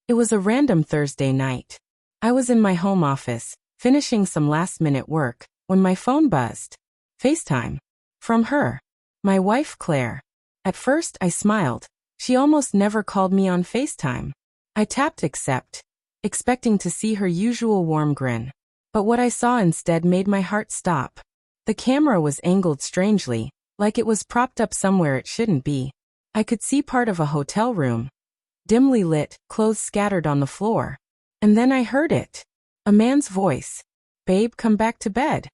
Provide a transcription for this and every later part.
It was a random Thursday night. I was in my home office, finishing some last-minute work, when my phone buzzed. FaceTime. From her. My wife, Claire. At first, I smiled. She almost never called me on FaceTime. I tapped accept, expecting to see her usual warm grin. But what I saw instead made my heart stop. The camera was angled strangely, like it was propped up somewhere it shouldn't be. I could see part of a hotel room. Dimly lit, clothes scattered on the floor. And then I heard it. A man's voice. "Babe, come back to bed."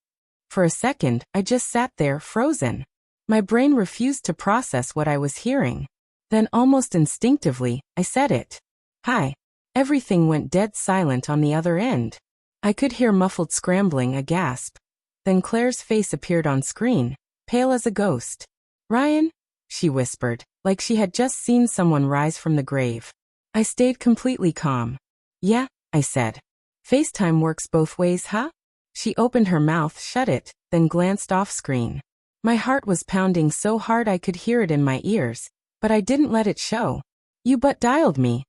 For a second, I just sat there, frozen. My brain refused to process what I was hearing. Then almost instinctively, I said it. "Hi." Everything went dead silent on the other end. I could hear muffled scrambling, a gasp. Then Claire's face appeared on screen, pale as a ghost. "Ryan?" she whispered, like she had just seen someone rise from the grave. I stayed completely calm. "Yeah," I said. "FaceTime works both ways, huh?" She opened her mouth, shut it, then glanced off screen. My heart was pounding so hard I could hear it in my ears, but I didn't let it show. "You but dialed me,"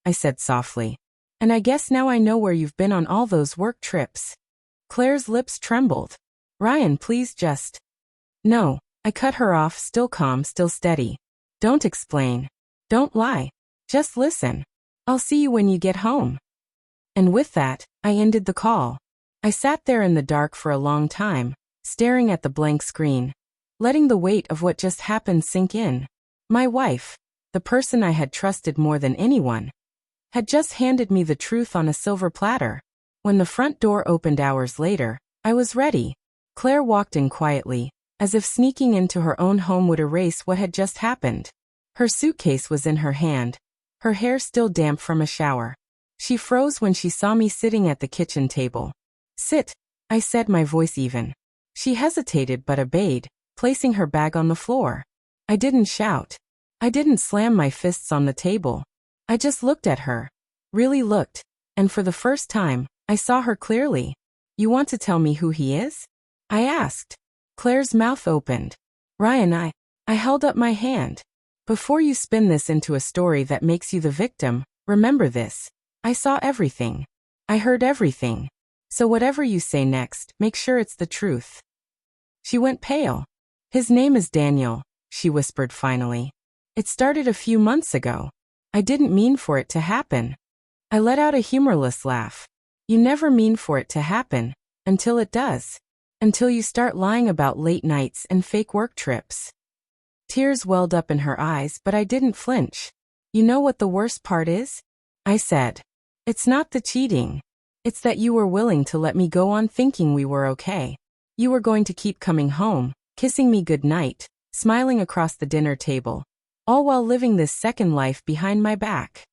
I said softly. "And I guess now I know where you've been on all those work trips." Claire's lips trembled. "Ryan, please just..." "No," I cut her off, still calm, still steady. "Don't explain. Don't lie. Just listen. I'll see you when you get home." And with that, I ended the call. I sat there in the dark for a long time, staring at the blank screen, letting the weight of what just happened sink in. My wife, the person I had trusted more than anyone, had just handed me the truth on a silver platter. When the front door opened hours later, I was ready. Claire walked in quietly, as if sneaking into her own home would erase what had just happened. Her suitcase was in her hand, her hair still damp from a shower. She froze when she saw me sitting at the kitchen table. "Sit," I said, my voice even. She hesitated but obeyed, placing her bag on the floor. I didn't shout. I didn't slam my fists on the table. I just looked at her. Really looked. And for the first time, I saw her clearly. "You want to tell me who he is?" I asked. Claire's mouth opened. "Ryan, I held up my hand. "Before you spin this into a story that makes you the victim, remember this. I saw everything. I heard everything. So whatever you say next, make sure it's the truth." She went pale. "His name is Daniel," she whispered finally. "It started a few months ago. I didn't mean for it to happen." I let out a humorless laugh. "You never mean for it to happen, until it does. Until you start lying about late nights and fake work trips." Tears welled up in her eyes, but I didn't flinch. "You know what the worst part is?" I said. "It's not the cheating. It's that you were willing to let me go on thinking we were okay. You were going to keep coming home, kissing me goodnight, smiling across the dinner table, all while living this second life behind my back."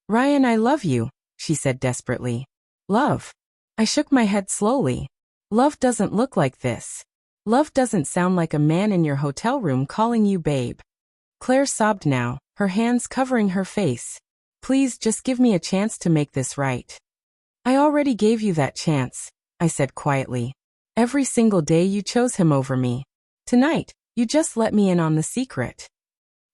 "Ryan, I love you," she said desperately. "Love?" I shook my head slowly. "Love doesn't look like this. Love doesn't sound like a man in your hotel room calling you babe." Claire sobbed now, her hands covering her face. "Please just give me a chance to make this right." "I already gave you that chance," I said quietly. "Every single day you chose him over me. Tonight, you just let me in on the secret."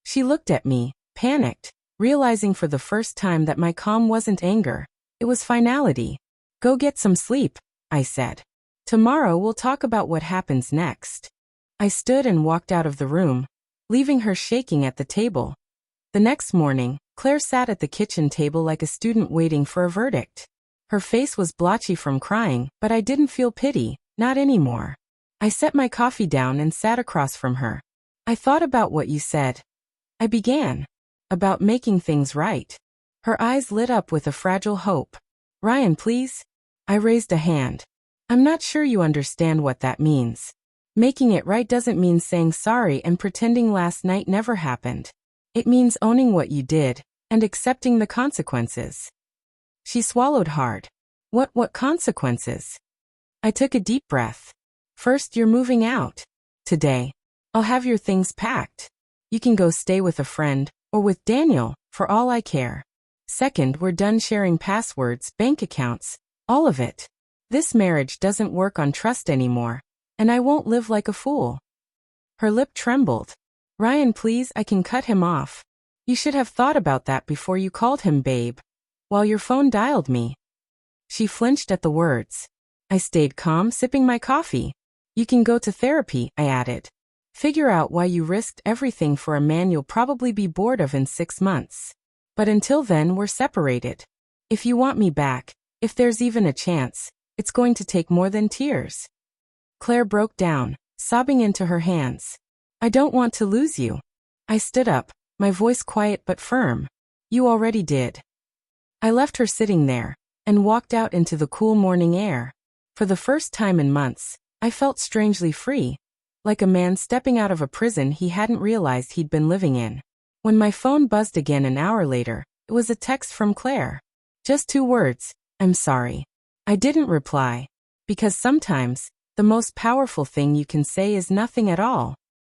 She looked at me, panicked, realizing for the first time that my calm wasn't anger. It was finality. "Go get some sleep," I said. "Tomorrow we'll talk about what happens next." I stood and walked out of the room, leaving her shaking at the table. The next morning, Claire sat at the kitchen table like a student waiting for a verdict. Her face was blotchy from crying, but I didn't feel pity, not anymore. I set my coffee down and sat across from her. "I thought about what you said." I began. "About making things right." Her eyes lit up with a fragile hope. "Ryan, please." I raised a hand. "I'm not sure you understand what that means. Making it right doesn't mean saying sorry and pretending last night never happened. It means owning what you did, and accepting the consequences." She swallowed hard. What consequences?" I took a deep breath. "First, you're moving out. Today. I'll have your things packed. You can go stay with a friend, or with Daniel, for all I care. Second, we're done sharing passwords, bank accounts, all of it. This marriage doesn't work on trust anymore, and I won't live like a fool." Her lip trembled. "Ryan, please, I can cut him off. You should have thought about that before you called him babe." while your phone dialed me. She flinched at the words. I stayed calm, sipping my coffee. You can go to therapy, I added. Figure out why you risked everything for a man you'll probably be bored of in 6 months. But until then, we're separated. If you want me back, if there's even a chance, it's going to take more than tears. Claire broke down, sobbing into her hands. I don't want to lose you. I stood up, my voice quiet but firm. You already did. I left her sitting there and walked out into the cool morning air. For the first time in months, I felt strangely free, like a man stepping out of a prison he hadn't realized he'd been living in. When my phone buzzed again an hour later, it was a text from Claire. Just 2 words, I'm sorry. I didn't reply, because sometimes, the most powerful thing you can say is nothing at all.